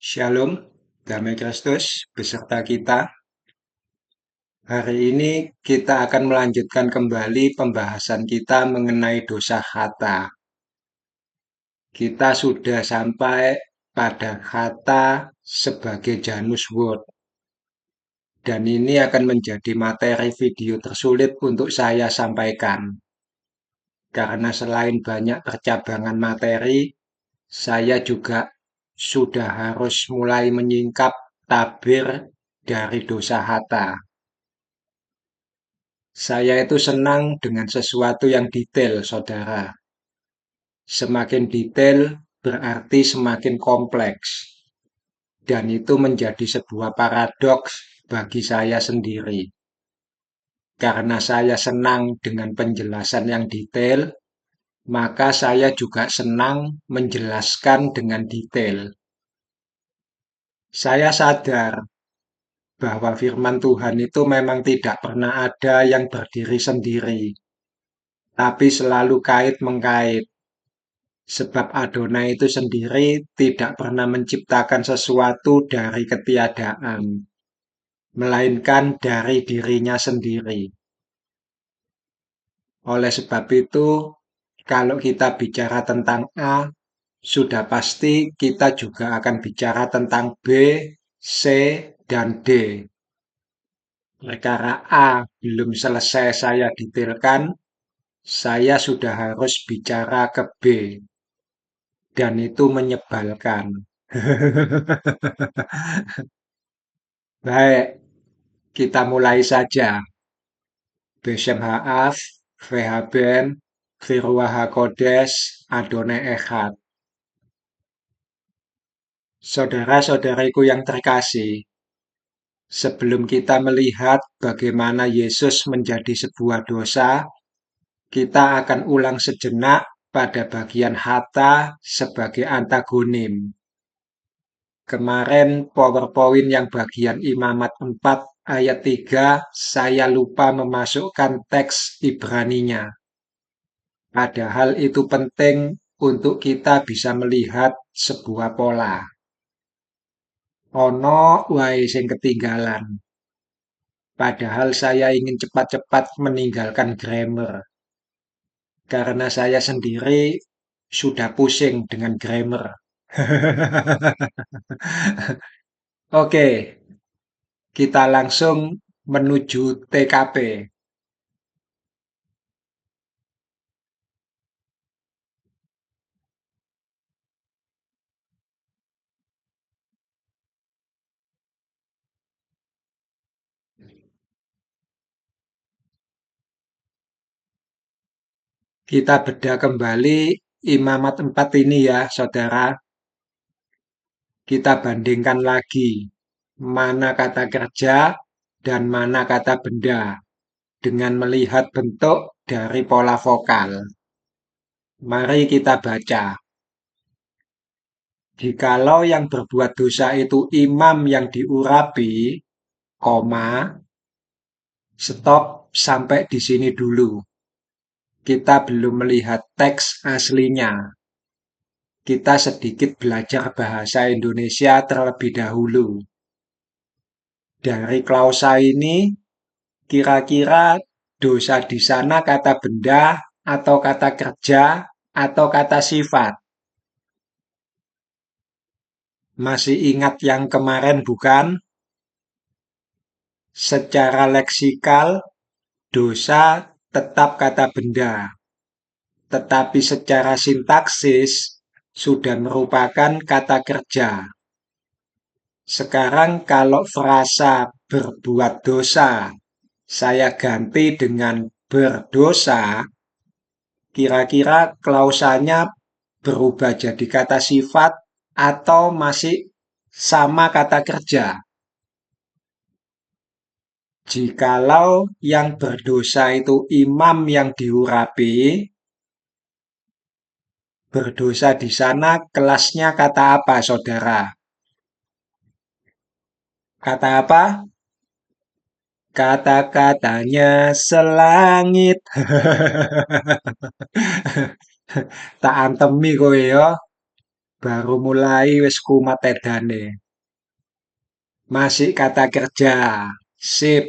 Shalom, damai Kristus beserta kita. Hari ini kita akan melanjutkan kembali pembahasan kita mengenai dosa kata. Kita sudah sampai pada kata sebagai Janus word. Dan ini akan menjadi materi video tersulit untuk saya sampaikan. Karena selain banyak percabangan materi, saya juga sudah harus mulai menyingkap tabir dari dosa kata. Saya itu senang dengan sesuatu yang detail, saudara. Semakin detail berarti semakin kompleks. Dan itu menjadi sebuah paradoks bagi saya sendiri. Karena saya senang dengan penjelasan yang detail, maka saya juga senang menjelaskan dengan detail. Saya sadar bahwa firman Tuhan itu memang tidak pernah ada yang berdiri sendiri, tapi selalu kait-mengkait. Sebab Adonai itu sendiri tidak pernah menciptakan sesuatu dari ketiadaan, melainkan dari dirinya sendiri. Oleh sebab itu, kalau kita bicara tentang A, sudah pasti kita juga akan bicara tentang B, C, dan D. Perkara A belum selesai saya detailkan, saya sudah harus bicara ke B. Dan itu menyebalkan. Baik, kita mulai saja. Beshem Ha'af, Vehaben, Firwa HaKodes, Adonai Echad. Saudara-saudariku yang terkasih, sebelum kita melihat bagaimana Yesus menjadi sebuah dosa, kita akan ulang sejenak pada bagian hata sebagai antagonim. Kemarin PowerPoint yang bagian Imamat 4 ayat 3 saya lupa memasukkan teks Ibraninya. Padahal itu penting untuk kita bisa melihat sebuah pola. Ono wae sing ketinggalan. Padahal saya ingin cepat-cepat meninggalkan grammar. Karena saya sendiri sudah pusing dengan grammar. Oke, kita langsung menuju TKP. Kita bedah kembali Imamat 4 ini ya, saudara. Kita bandingkan lagi mana kata kerja dan mana kata benda dengan melihat bentuk dari pola vokal. Mari kita baca. Jikalau yang berbuat dosa itu imam yang diurapi, koma, stop sampai di sini dulu. Kita belum melihat teks aslinya. Kita sedikit belajar bahasa Indonesia terlebih dahulu. Dari klausa ini, kira-kira dosa di sana kata benda atau kata kerja atau kata sifat. Masih ingat yang kemarin bukan? Secara leksikal, dosa tetap kata benda. Tetapi secara sintaksis sudah merupakan kata kerja. Sekarang kalau frasa berbuat dosa saya ganti dengan berdosa, kira-kira klausanya berubah jadi kata sifat atau masih sama kata kerja? Jikalau yang berdosa itu imam yang diurapi, berdosa di sana kelasnya kata apa, saudara? Kata apa? Kata-katanya selangit. Tak antemi kowe ya. baru mulai wis kumat edane. Masih kata kerja. Sip,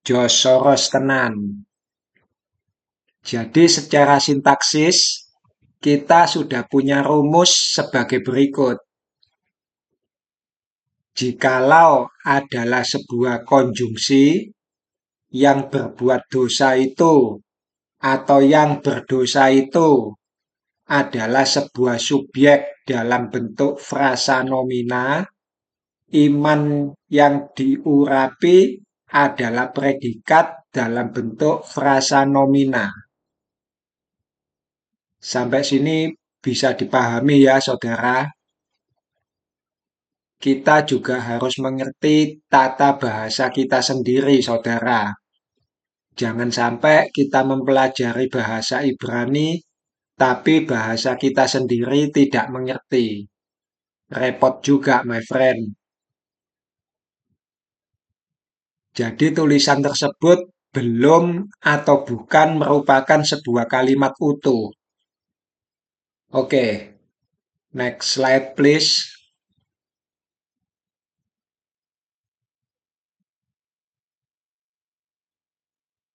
jos soros tenan. Jadi secara sintaksis, kita sudah punya rumus sebagai berikut. Jikalau adalah sebuah konjungsi yang berbuat dosa itu atau yang berdosa itu adalah sebuah subjek dalam bentuk frasa nomina, iman yang diurapi adalah predikat dalam bentuk frasa nomina. Sampai sini bisa dipahami ya, saudara. Kita juga harus mengerti tata bahasa kita sendiri, saudara. Jangan sampai kita mempelajari bahasa Ibrani, tapi bahasa kita sendiri tidak mengerti. Repot juga, my friend. Jadi tulisan tersebut belum atau bukan merupakan sebuah kalimat utuh. Oke, next slide please.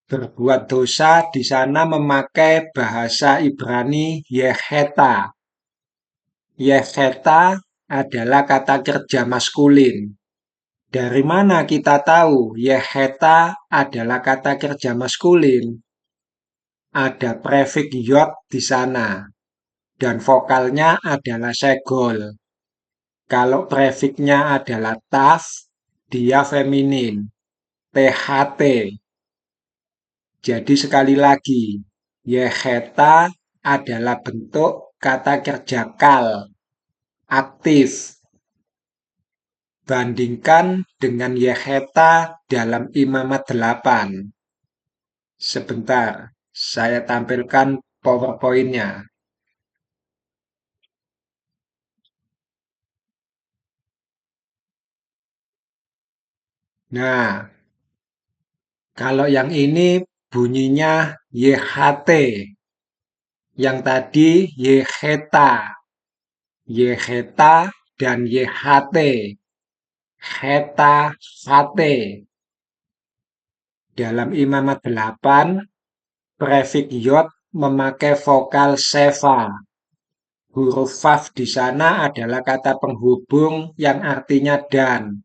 Berbuat dosa di sana memakai bahasa Ibrani yecheta. Yecheta adalah kata kerja maskulin. Dari mana kita tahu yecheta adalah kata kerja maskulin? Ada prefik yod di sana dan vokalnya adalah segol. Kalau prefiknya adalah taf, dia feminin, THT. Jadi sekali lagi, yecheta adalah bentuk kata kerja kal, aktif. Bandingkan dengan yecheta dalam Imamat 8. Sebentar, saya tampilkan PowerPoint-nya. Nah, kalau yang ini bunyinya YHT. Yang tadi YHeta. YHeta dan YHT. Heta, HT. Dalam Imamat 8, prefik yod memakai vokal seva. Huruf faf di sana adalah kata penghubung yang artinya dan.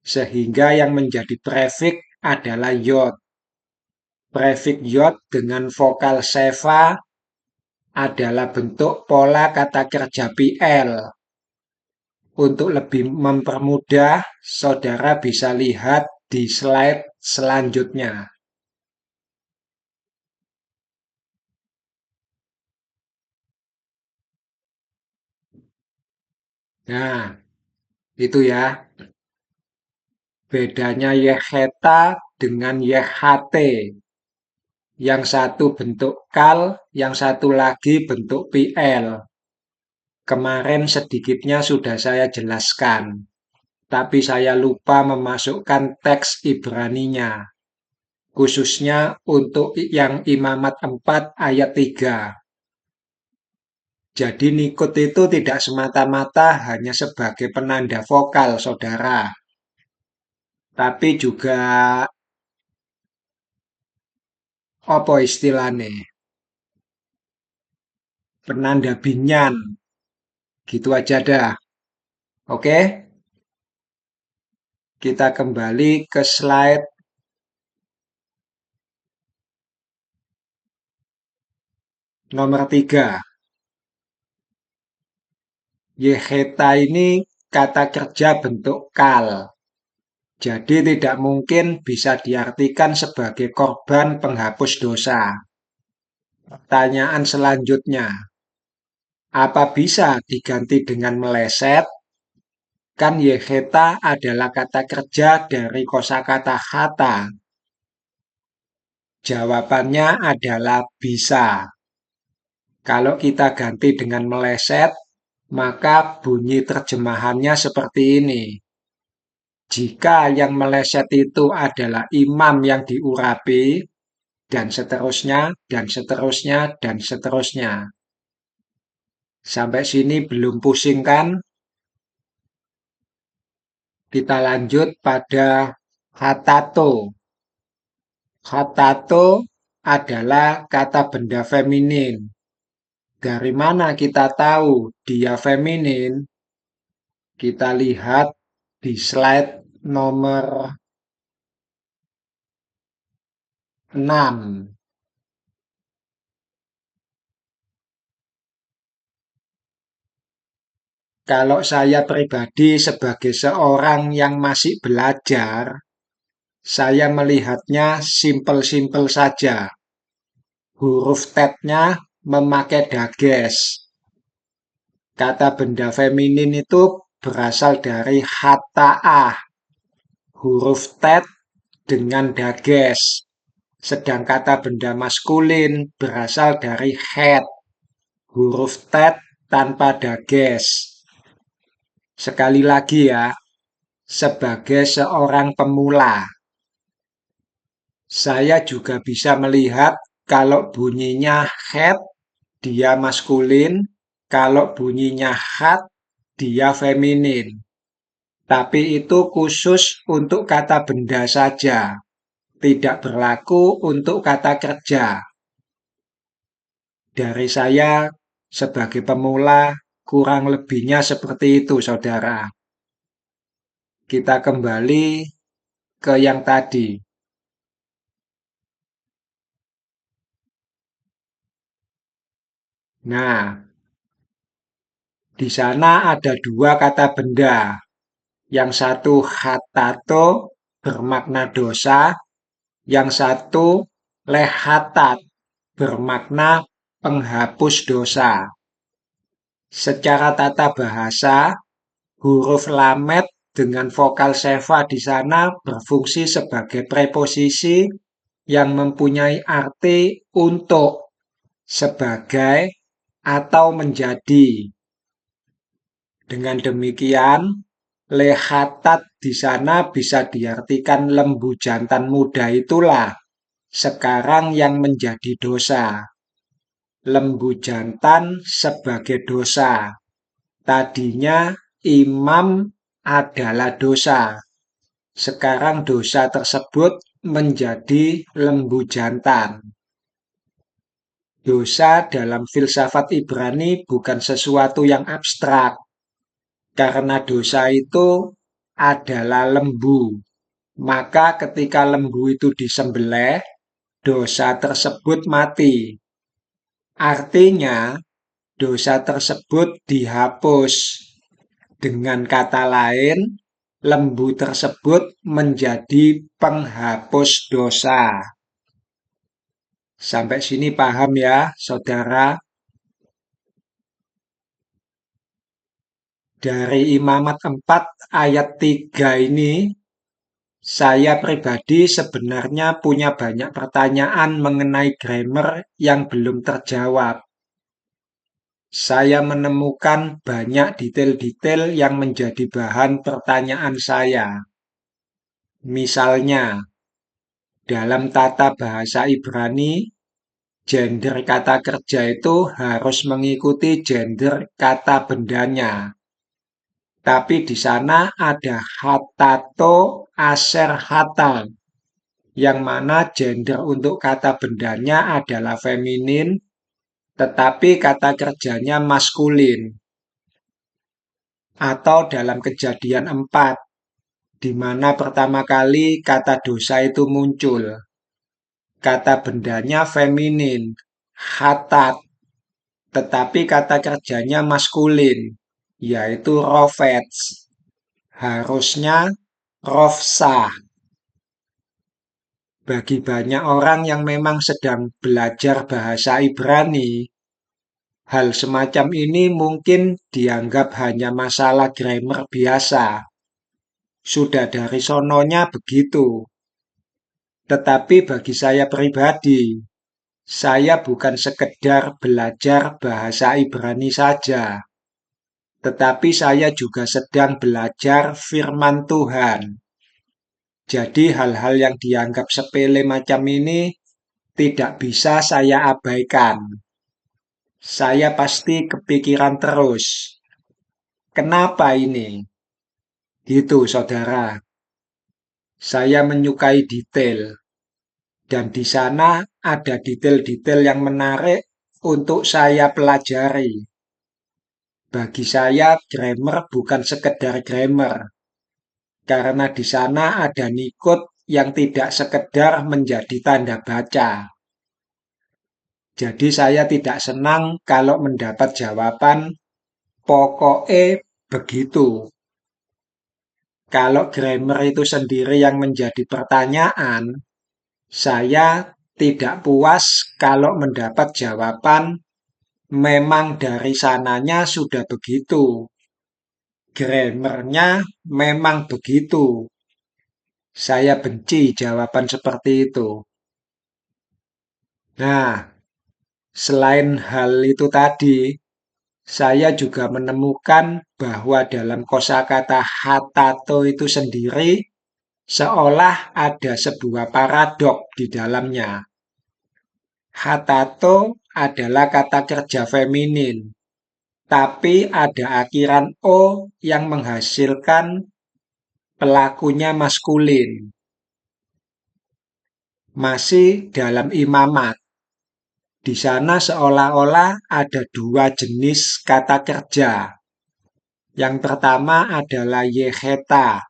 Sehingga yang menjadi prefik adalah yod. Prefik yod dengan vokal seva adalah bentuk pola kata kerja PL. Untuk lebih mempermudah, saudara bisa lihat di slide selanjutnya. Nah, itu ya. Bedanya yecheta dengan YHT. Yang satu bentuk kal, yang satu lagi bentuk PL. Kemarin sedikitnya sudah saya jelaskan, tapi saya lupa memasukkan teks Ibraninya, khususnya untuk yang Imamat 4 ayat 3. Jadi nikut itu tidak semata-mata hanya sebagai penanda vokal, saudara. Tapi juga, apa istilahnya? Penanda binyan. Gitu aja dah. Oke? Kita kembali ke slide nomor 3. Yecheta ini kata kerja bentuk kal. Jadi tidak mungkin bisa diartikan sebagai korban penghapus dosa. Pertanyaan selanjutnya, apa bisa diganti dengan meleset? Kan yecheta adalah kata kerja dari kosakata kata. Jawabannya adalah bisa. Kalau kita ganti dengan meleset, maka bunyi terjemahannya seperti ini. Jika yang meleset itu adalah imam yang diurapi, dan seterusnya, dan seterusnya, dan seterusnya. Sampai sini belum pusing kan? Kita lanjut pada hatato. Hatato adalah kata benda feminin. Dari mana kita tahu dia feminin? Kita lihat di slide nomor 6. Kalau saya pribadi sebagai seorang yang masih belajar, saya melihatnya simpel-simpel saja. Huruf T-nya memakai dages. Kata benda feminin itu berasal dari hata'ah, huruf T dengan dages. Sedang kata benda maskulin berasal dari het, huruf T tanpa dages. Sekali lagi ya, sebagai seorang pemula, saya juga bisa melihat kalau bunyinya het, dia maskulin, kalau bunyinya hat, dia feminin. Tapi itu khusus untuk kata benda saja, tidak berlaku untuk kata kerja. Dari saya sebagai pemula, kurang lebihnya seperti itu, saudara. Kita kembali ke yang tadi. Nah, di sana ada dua kata benda. Yang satu hatato bermakna dosa, yang satu lehatat bermakna penghapus dosa. Secara tata bahasa, huruf lamet dengan vokal seva di sana berfungsi sebagai preposisi yang mempunyai arti untuk, sebagai, atau menjadi. Dengan demikian, lehatat di sana bisa diartikan lembu jantan muda itulah sekarang yang menjadi dosa. Lembu jantan sebagai dosa. Tadinya imam adalah dosa. Sekarang dosa tersebut menjadi lembu jantan. Dosa dalam filsafat Ibrani bukan sesuatu yang abstrak. Karena dosa itu adalah lembu. Maka ketika lembu itu disembelih, dosa tersebut mati. Artinya, dosa tersebut dihapus. Dengan kata lain, lembu tersebut menjadi penghapus dosa. Sampai sini paham ya, saudara? Dari Imamat 4 ayat 3 ini, saya pribadi sebenarnya punya banyak pertanyaan mengenai grammar yang belum terjawab. Saya menemukan banyak detail-detail yang menjadi bahan pertanyaan saya. Misalnya, dalam tata bahasa Ibrani, gender kata kerja itu harus mengikuti gender kata bendanya. Tapi di sana ada hatato aser hata, yang mana gender untuk kata bendanya adalah feminin, tetapi kata kerjanya maskulin. Atau dalam Kejadian 4, di mana pertama kali kata dosa itu muncul. Kata bendanya feminin, hatat, tetapi kata kerjanya maskulin, yaitu rofets. Harusnya rofsah. Bagi banyak orang yang memang sedang belajar bahasa Ibrani, hal semacam ini mungkin dianggap hanya masalah grammar biasa. Sudah dari sononya begitu. Tetapi bagi saya pribadi, saya bukan sekedar belajar bahasa Ibrani saja, tetapi saya juga sedang belajar firman Tuhan. Jadi hal-hal yang dianggap sepele macam ini tidak bisa saya abaikan. saya pasti kepikiran terus. Kenapa ini? Gitu, saudara. Saya menyukai detail, dan di sana ada detail-detail yang menarik untuk saya pelajari. Bagi saya, grammar bukan sekedar grammar, karena di sana ada nikut yang tidak sekedar menjadi tanda baca. Jadi saya tidak senang kalau mendapat jawaban pokoknya begitu. Kalau grammar itu sendiri yang menjadi pertanyaan, saya tidak puas kalau mendapat jawaban memang dari sananya sudah begitu. Grammarnya memang begitu. Saya benci jawaban seperti itu. Nah, selain hal itu tadi, saya juga menemukan bahwa dalam kosakata hatato itu sendiri seolah ada sebuah paradok di dalamnya. Hatato adalah kata kerja feminin, tapi ada akhiran o yang menghasilkan pelakunya maskulin. Masih dalam imamat. Di sana seolah-olah ada dua jenis kata kerja. Yang pertama adalah yeheta,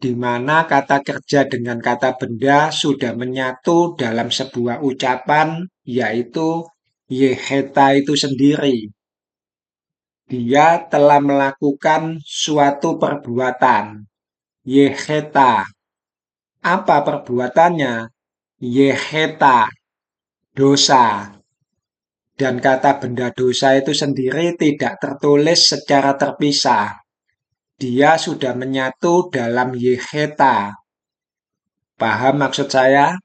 di mana kata kerja dengan kata benda sudah menyatu dalam sebuah ucapan, yaitu yeheta itu sendiri. Dia telah melakukan suatu perbuatan, yeheta. Apa perbuatannya? Yeheta, dosa. Dan kata benda dosa itu sendiri tidak tertulis secara terpisah. Dia sudah menyatu dalam yeheta. Paham maksud saya?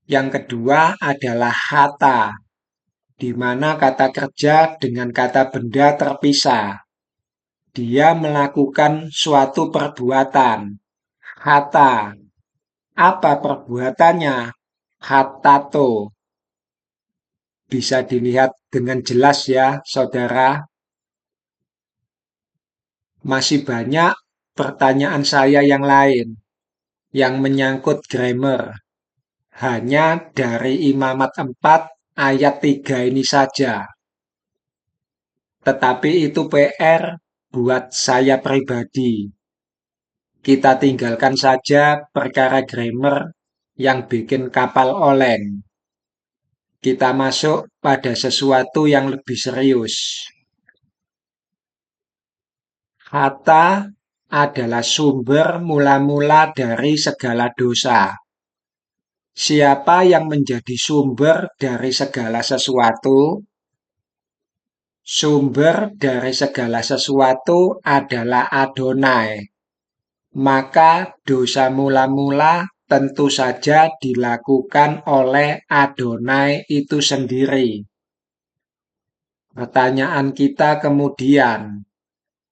Yang kedua adalah hata, di mana kata kerja dengan kata benda terpisah. Dia melakukan suatu perbuatan. Hata. Apa perbuatannya? Hatato. Bisa dilihat dengan jelas ya, saudara. Masih banyak pertanyaan saya yang lain yang menyangkut grammar. Hanya dari Imamat 4 ayat 3 ini saja. Tetapi itu PR buat saya pribadi. Kita tinggalkan saja perkara grammar yang bikin kapal oleng. Kita masuk pada sesuatu yang lebih serius. Kata adalah sumber mula-mula dari segala dosa. Siapa yang menjadi sumber dari segala sesuatu? Sumber dari segala sesuatu adalah Adonai. Maka dosa mula-mula tentu saja dilakukan oleh Adonai itu sendiri. Pertanyaan kita kemudian,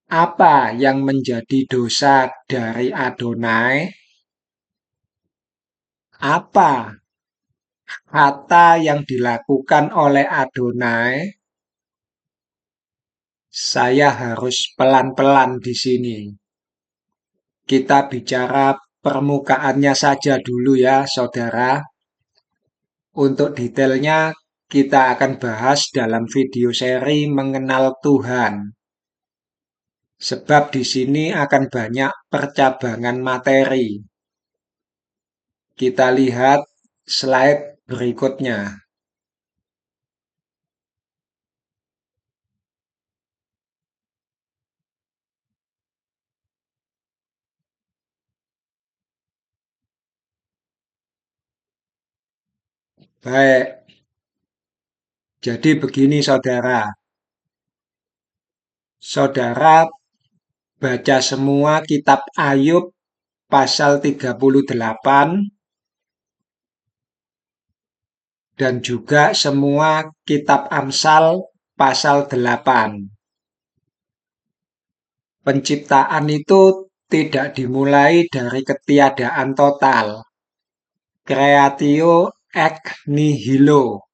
apa yang menjadi dosa dari Adonai? Apa kata yang dilakukan oleh Adonai? Saya harus pelan-pelan di sini. Kita bicara permukaannya saja dulu ya, saudara. Untuk detailnya kita akan bahas dalam video seri mengenal Tuhan. Sebab di sini akan banyak percabangan materi. Kita lihat slide berikutnya. Baik, jadi begini saudara. Saudara baca semua kitab Ayub pasal 38 dan juga semua kitab Amsal pasal 8. Penciptaan itu tidak dimulai dari ketiadaan total. Creatio ex nihilo.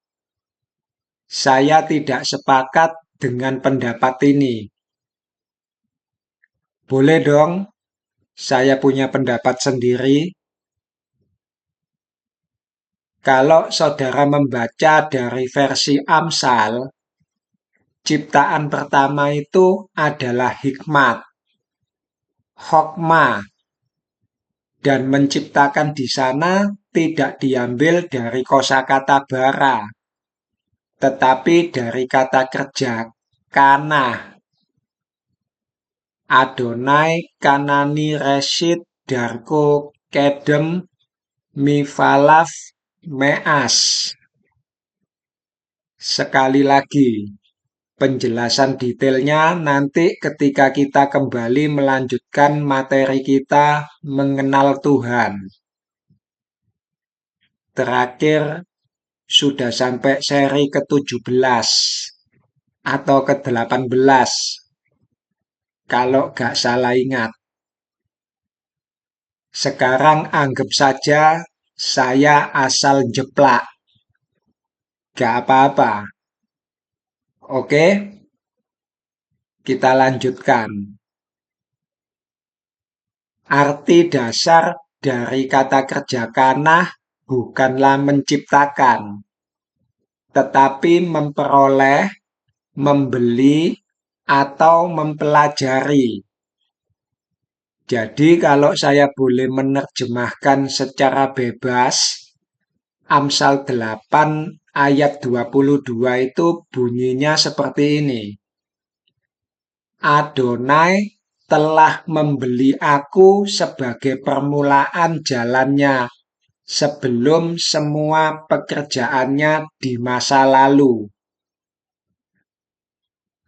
Saya tidak sepakat dengan pendapat ini. Boleh dong, saya punya pendapat sendiri. Kalau saudara membaca dari versi Amsal, ciptaan pertama itu adalah hikmat, hokmah, dan menciptakan di sana tidak diambil dari kosakata bara, tetapi dari kata kerja kanah. Adonai kanani reshit darko kedem mifalaf meas. Sekali lagi, penjelasan detailnya nanti ketika kita kembali melanjutkan materi kita mengenal Tuhan. Terakhir, sudah sampai seri ke-17 atau ke-18 kalau gak salah ingat. Sekarang anggap saja saya asal jeplak. Gak apa-apa. Oke, kita lanjutkan. Arti dasar dari kata kerja kanah bukanlah menciptakan, tetapi memperoleh, membeli, atau mempelajari. Jadi kalau saya boleh menerjemahkan secara bebas, Amsal 8 ayat 22 itu bunyinya seperti ini. Adonai telah membeli aku sebagai permulaan jalannya sebelum semua pekerjaannya di masa lalu.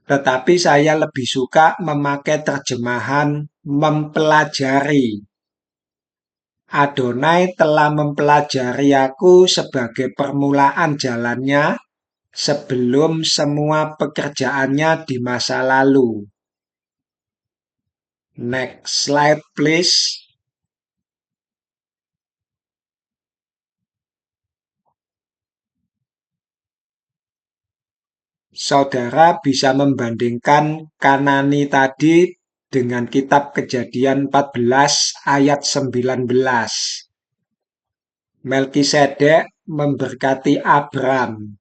Tetapi saya lebih suka memakai terjemahan mempelajari. Adonai telah mempelajari aku sebagai permulaan jalannya sebelum semua pekerjaannya di masa lalu. Next slide, please. Saudara bisa membandingkan Kanani tadi dengan kitab Kejadian 14 ayat 19. Melkisedek memberkati Abram.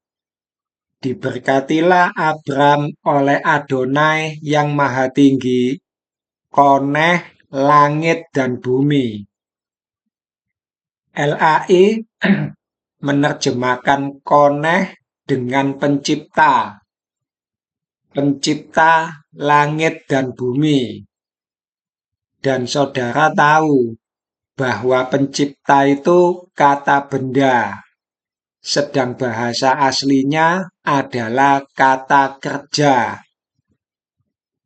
Diberkatilah Abram oleh Adonai yang Maha Tinggi, koneh langit dan bumi. LAI menerjemahkan koneh dengan pencipta. Pencipta langit dan bumi. Dan saudara tahu bahwa pencipta itu kata benda, sedang bahasa aslinya adalah kata kerja.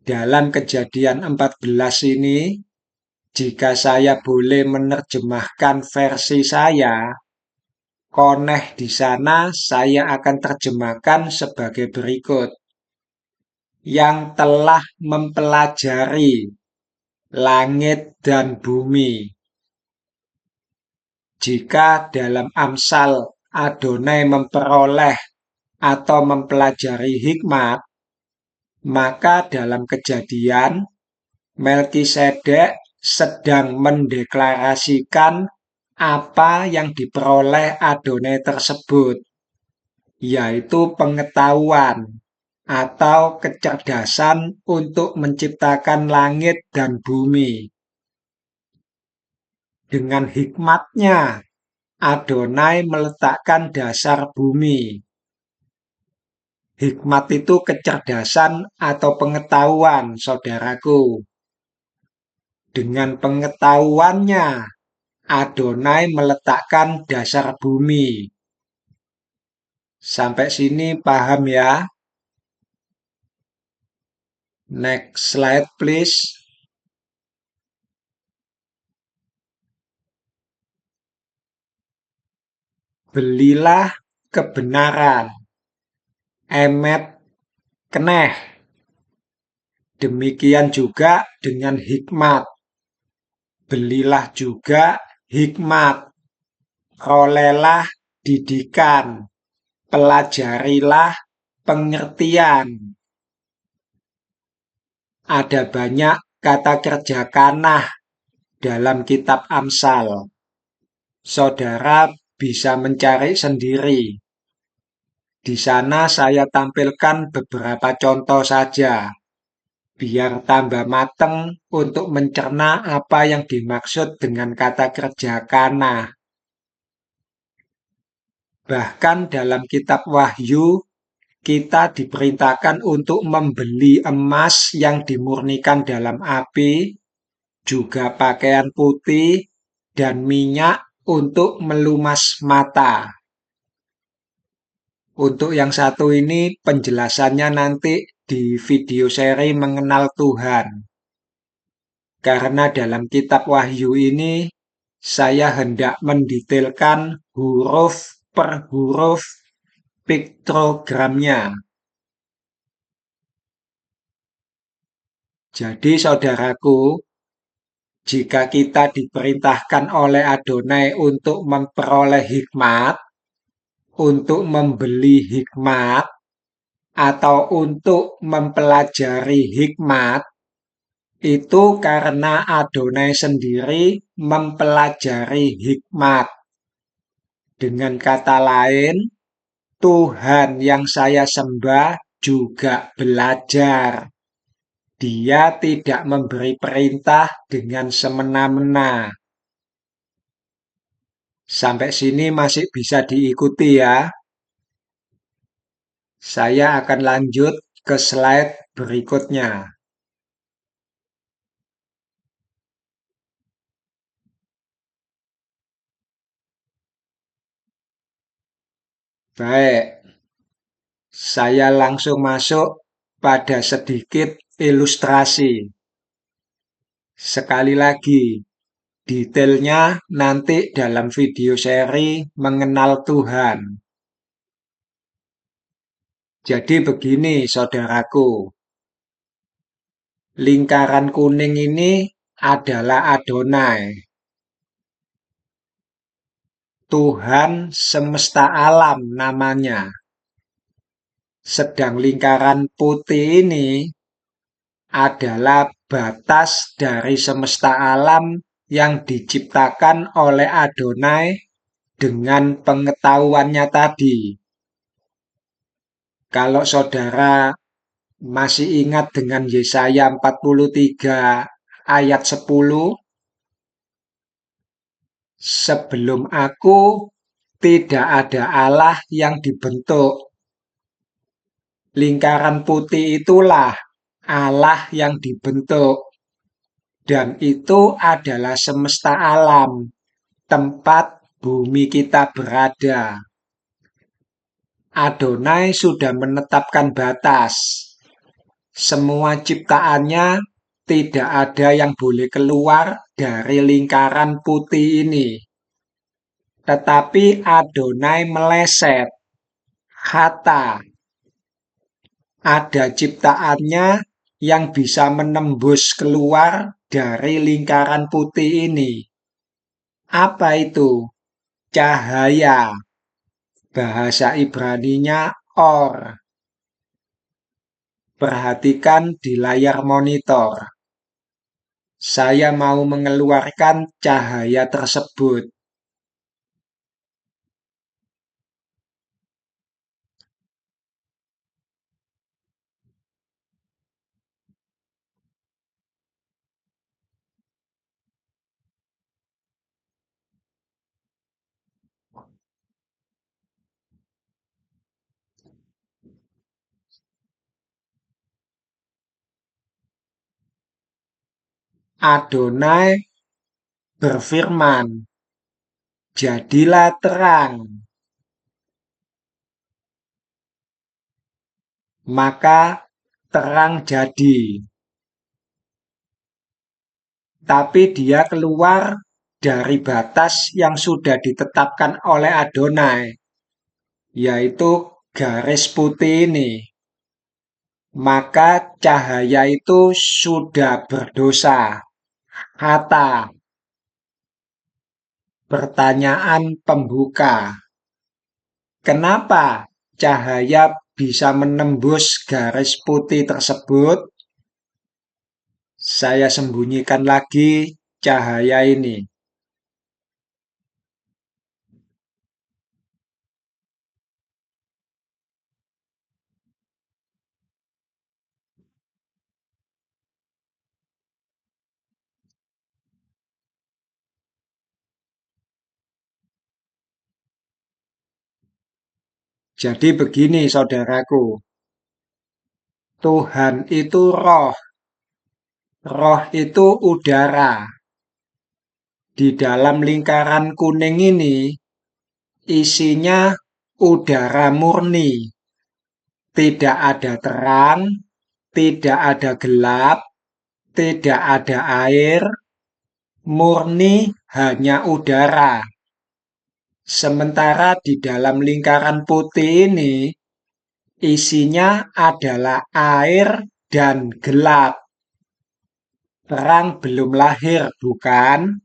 Dalam Kejadian 14 ini, jika saya boleh menerjemahkan versi saya, koneh di sana saya akan terjemahkan sebagai berikut. Yang telah mempelajari langit dan bumi. Jika dalam Amsal Adonai memperoleh atau mempelajari hikmat, maka dalam Kejadian Melkisedek sedang mendeklarasikan apa yang diperoleh Adonai tersebut, yaitu pengetahuan atau kecerdasan untuk menciptakan langit dan bumi. Dengan hikmatnya, Adonai meletakkan dasar bumi. Hikmat itu kecerdasan atau pengetahuan, saudaraku. Dengan pengetahuannya, Adonai meletakkan dasar bumi. Sampai sini paham ya? Next slide, please. Belilah kebenaran. Emet keneh. Demikian juga dengan hikmat. Belilah juga hikmat. Rolelah didikan. Pelajarilah pengertian. Ada banyak kata kerja kanah dalam kitab Amsal. Saudara bisa mencari sendiri. Di sana saya tampilkan beberapa contoh saja, biar tambah mateng untuk mencerna apa yang dimaksud dengan kata kerja kanah. Bahkan dalam kitab Wahyu, kita diperintahkan untuk membeli emas yang dimurnikan dalam api, juga pakaian putih, dan minyak untuk melumas mata. Untuk yang satu ini penjelasannya nanti di video seri Mengenal Tuhan. Karena dalam kitab Wahyu ini saya hendak mendetailkan huruf per huruf piktogramnya. Jadi saudaraku, jika kita diperintahkan oleh Adonai untuk memperoleh hikmat, untuk membeli hikmat, atau untuk mempelajari hikmat, itu karena Adonai sendiri mempelajari hikmat. Dengan kata lain, Tuhan yang saya sembah juga belajar. Dia tidak memberi perintah dengan semena-mena. Sampai sini masih bisa diikuti ya. Saya akan lanjut ke slide berikutnya. Baik, saya langsung masuk pada sedikit ilustrasi. Sekali lagi, detailnya nanti dalam video seri Mengenal Tuhan. Jadi begini saudaraku, lingkaran kuning ini adalah Adonai, Tuhan semesta alam namanya. Sedang lingkaran putih ini adalah batas dari semesta alam yang diciptakan oleh Adonai dengan pengetahuannya tadi. Kalau saudara masih ingat dengan Yesaya 43 ayat 10, sebelum aku tidak ada Allah yang dibentuk. Lingkaran putih itulah Allah yang dibentuk. Dan itu adalah semesta alam, tempat bumi kita berada. Adonai sudah menetapkan batas. Semua ciptaannya tidak ada yang boleh keluar dari lingkaran putih ini. Tetapi Adonai meleset. Hatta. Ada ciptaannya yang bisa menembus keluar dari lingkaran putih ini. Apa itu? Cahaya. Bahasa Ibraninya or. Perhatikan di layar monitor. Saya mau mengeluarkan cahaya tersebut. Adonai berfirman, "Jadilah terang." Maka terang jadi. Tapi dia keluar dari batas yang sudah ditetapkan oleh Adonai, yaitu garis putih ini. Maka cahaya itu sudah berdosa. Kata pertanyaan pembuka. Kenapa cahaya bisa menembus garis putih tersebut, saya sembunyikan lagi cahaya ini. Jadi begini saudaraku, Tuhan itu roh. Roh itu udara. Di dalam lingkaran kuning ini isinya udara murni. Tidak ada terang, tidak ada gelap, tidak ada air, murni hanya udara. Sementara di dalam lingkaran putih ini isinya adalah air dan gelap. Terang belum lahir, bukan?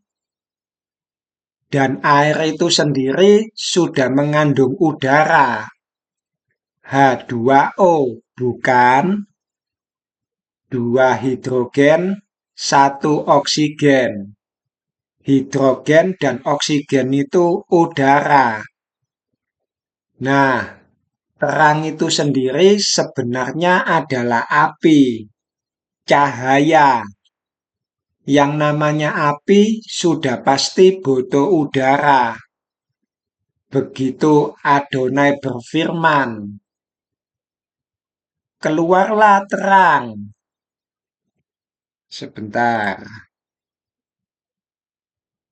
Dan air itu sendiri sudah mengandung udara. H2O, bukan? 2 hidrogen, 1 oksigen. Hidrogen dan oksigen itu udara. Nah, terang itu sendiri sebenarnya adalah api, cahaya. Yang namanya api sudah pasti butuh udara. Begitu Adonai berfirman, "Keluarlah terang." Sebentar.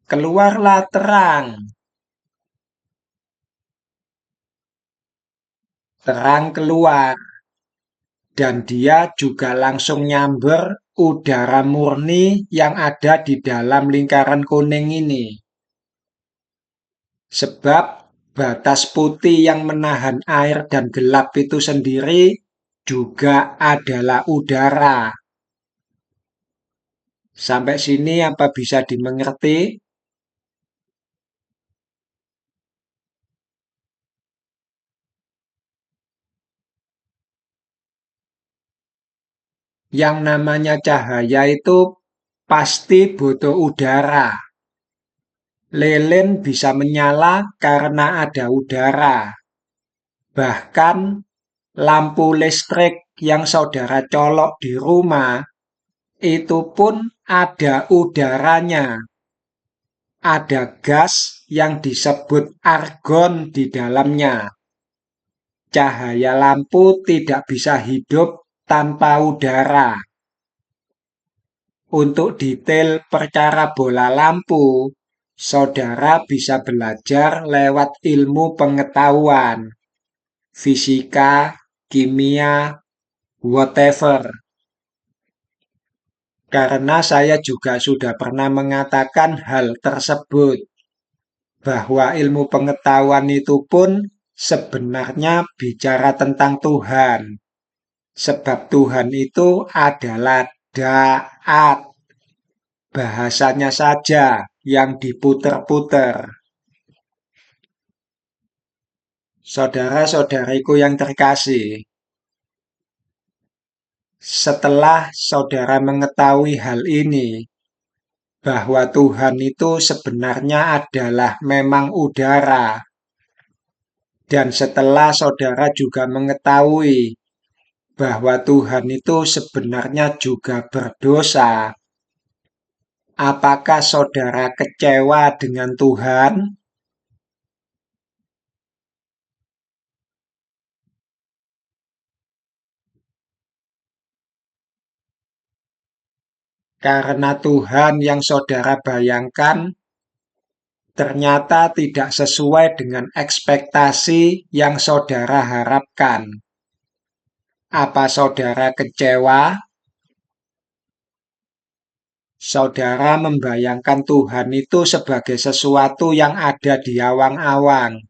Keluarlah terang. Terang keluar. Dan dia juga langsung nyamber udara murni yang ada di dalam lingkaran kuning ini. Sebab batas putih yang menahan air dan gelap itu sendiri juga adalah udara. Sampai sini apa bisa dimengerti? Yang namanya cahaya itu pasti butuh udara. Lilin bisa menyala karena ada udara. Bahkan lampu listrik yang saudara colok di rumah itu pun ada udaranya. Ada gas yang disebut argon di dalamnya. Cahaya lampu tidak bisa hidup tanpa udara. Untuk detail perkara bola lampu, saudara bisa belajar lewat ilmu pengetahuan, fisika, kimia, whatever. Karena saya juga sudah pernah mengatakan hal tersebut, bahwa ilmu pengetahuan itu pun sebenarnya bicara tentang Tuhan. Sebab Tuhan itu adalah Daat. Bahasanya saja yang diputer-puter. Saudara-saudariku yang terkasih, setelah saudara mengetahui hal ini, bahwa Tuhan itu sebenarnya adalah memang udara, dan setelah saudara juga mengetahui bahwa Tuhan itu sebenarnya juga berdosa, apakah saudara kecewa dengan Tuhan? Karena Tuhan yang saudara bayangkan ternyata tidak sesuai dengan ekspektasi yang saudara harapkan. Apa saudara kecewa? Saudara membayangkan Tuhan itu sebagai sesuatu yang ada di awang-awang,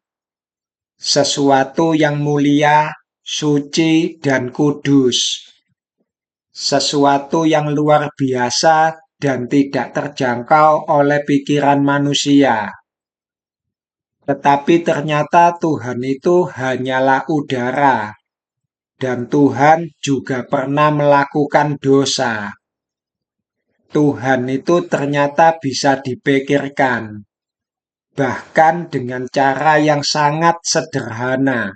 sesuatu yang mulia, suci, dan kudus, sesuatu yang luar biasa dan tidak terjangkau oleh pikiran manusia. Tetapi ternyata Tuhan itu hanyalah udara. dan Tuhan juga pernah melakukan dosa. Tuhan itu ternyata bisa dipikirkan, bahkan dengan cara yang sangat sederhana.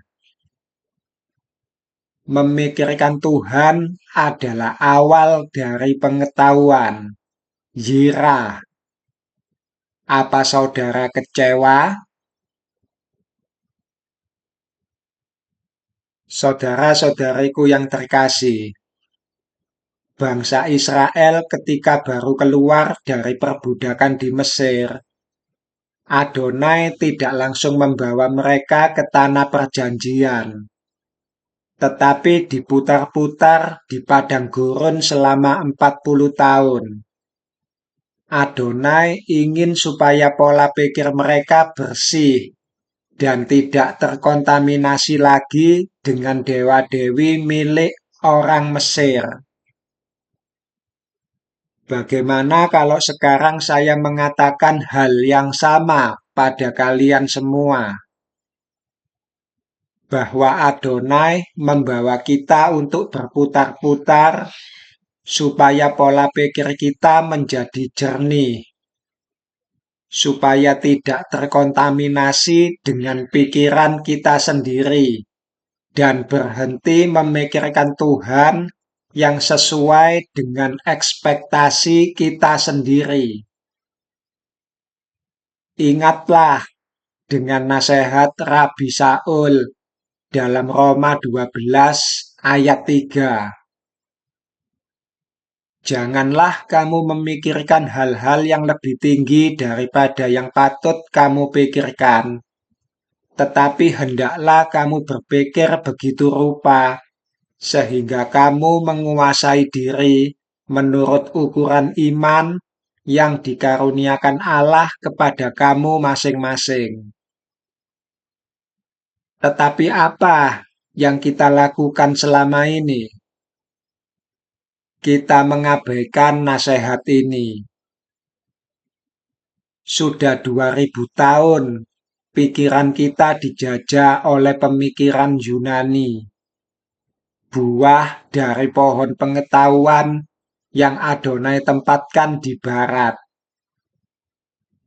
Memikirkan Tuhan adalah awal dari pengetahuan. Yira, apa saudara kecewa? Saudara-saudariku yang terkasih, bangsa Israel ketika baru keluar dari perbudakan di Mesir, Adonai tidak langsung membawa mereka ke tanah perjanjian, tetapi diputar-putar di padang gurun selama 40 tahun. Adonai ingin supaya pola pikir mereka bersih dan tidak terkontaminasi lagi dengan dewa-dewi milik orang Mesir. Bagaimana kalau sekarang saya mengatakan hal yang sama pada kalian semua? Bahwa Adonai membawa kita untuk berputar-putar supaya pola pikir kita menjadi jernih, supaya tidak terkontaminasi dengan pikiran kita sendiri, dan berhenti memikirkan Tuhan yang sesuai dengan ekspektasi kita sendiri. Ingatlah dengan nasihat Rabi Saul dalam Roma 12 ayat 3. Janganlah kamu memikirkan hal-hal yang lebih tinggi daripada yang patut kamu pikirkan, tetapi hendaklah kamu berpikir begitu rupa, sehingga kamu menguasai diri menurut ukuran iman yang dikaruniakan Allah kepada kamu masing-masing. Tetapi apa yang kita lakukan selama ini? Kita mengabaikan nasihat ini. Sudah 2000 tahun pikiran kita dijajah oleh pemikiran Yunani. Buah dari pohon pengetahuan yang Adonai tempatkan di barat.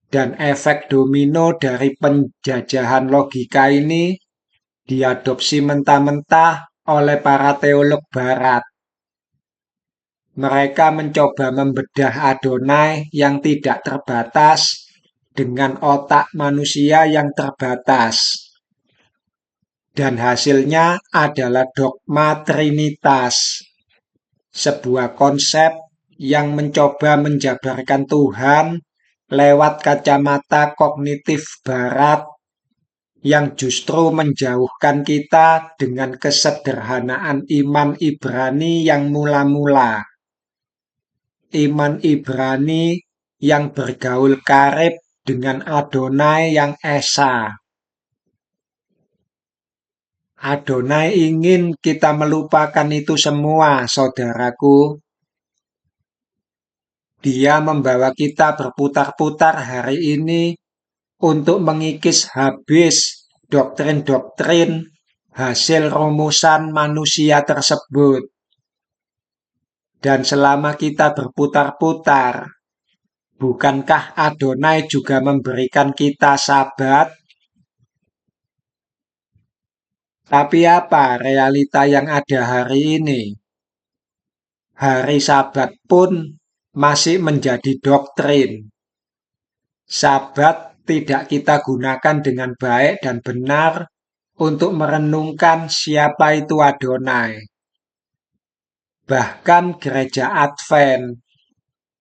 Dan efek domino dari penjajahan logika ini diadopsi mentah-mentah oleh para teolog barat. Mereka mencoba membedah Adonai yang tidak terbatas dengan otak manusia yang terbatas. Dan hasilnya adalah dogma Trinitas, sebuah konsep yang mencoba menjabarkan Tuhan lewat kacamata kognitif barat yang justru menjauhkan kita dengan kesederhanaan iman Ibrani yang mula-mula. Iman Ibrani yang bergaul karib dengan Adonai yang esa. Adonai ingin kita melupakan itu semua, saudaraku. Dia membawa kita berputar-putar hari ini untuk mengikis habis doktrin-doktrin hasil rumusan manusia tersebut. Dan selama kita berputar-putar, bukankah Adonai juga memberikan kita Sabat? Tapi apa realita yang ada hari ini? Hari Sabat pun masih menjadi doktrin. Sabat tidak kita gunakan dengan baik dan benar untuk merenungkan siapa itu Adonai. Bahkan gereja Advent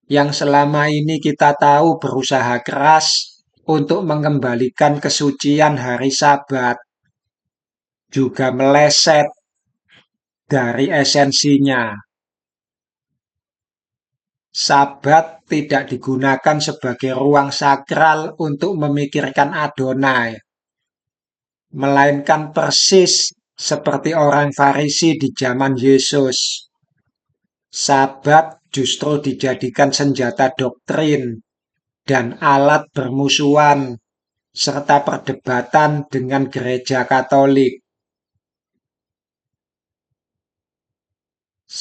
yang selama ini kita tahu berusaha keras untuk mengembalikan kesucian hari Sabat juga meleset dari esensinya. Sabat tidak digunakan sebagai ruang sakral untuk memikirkan Adonai, melainkan persis seperti orang Farisi di zaman Yesus. Sabat justru dijadikan senjata doktrin dan alat bermusuhan serta perdebatan dengan gereja Katolik.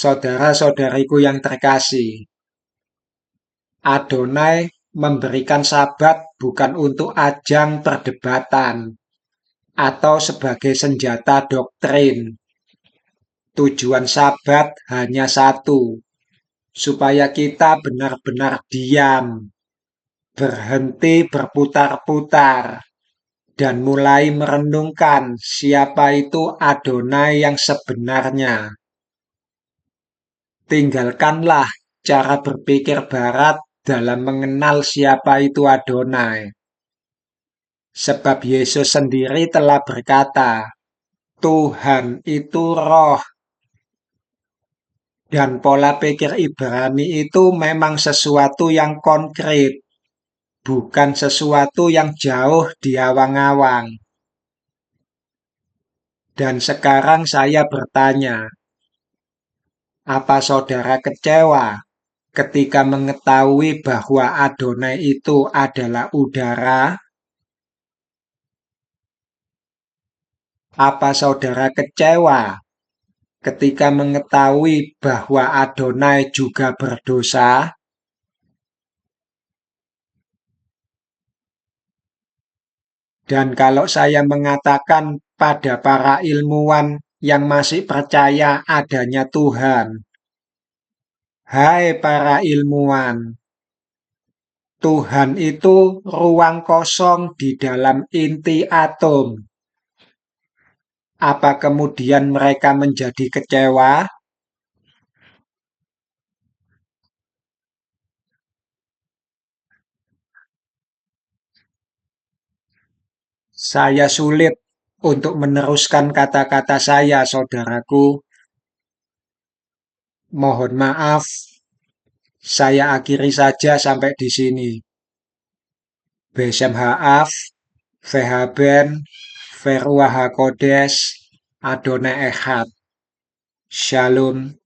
Saudara-saudariku yang terkasih, Adonai memberikan Sabat bukan untuk ajang perdebatan atau sebagai senjata doktrin. Tujuan Sabat hanya satu, supaya kita benar-benar diam, berhenti berputar-putar, dan mulai merenungkan siapa itu Adonai yang sebenarnya. Tinggalkanlah cara berpikir Barat dalam mengenal siapa itu Adonai. Sebab Yesus sendiri telah berkata, Tuhan itu roh. Dan pola pikir Ibrani itu memang sesuatu yang konkret, bukan sesuatu yang jauh di awang-awang. Dan sekarang saya bertanya, apa saudara kecewa ketika mengetahui bahwa Adonai itu adalah udara? Apa saudara kecewa ketika mengetahui bahwa Adonai juga berdosa? Dan kalau saya mengatakan pada para ilmuwan yang masih percaya adanya Tuhan, hai para ilmuwan, Tuhan itu ruang kosong di dalam inti atom. Apa kemudian mereka menjadi kecewa? Saya sulit untuk meneruskan kata-kata saya, saudaraku. Mohon maaf, saya akhiri saja sampai di sini. Besem Haaf, Vehaben, Veruah HaKodes, Adonai Echad. Shalom.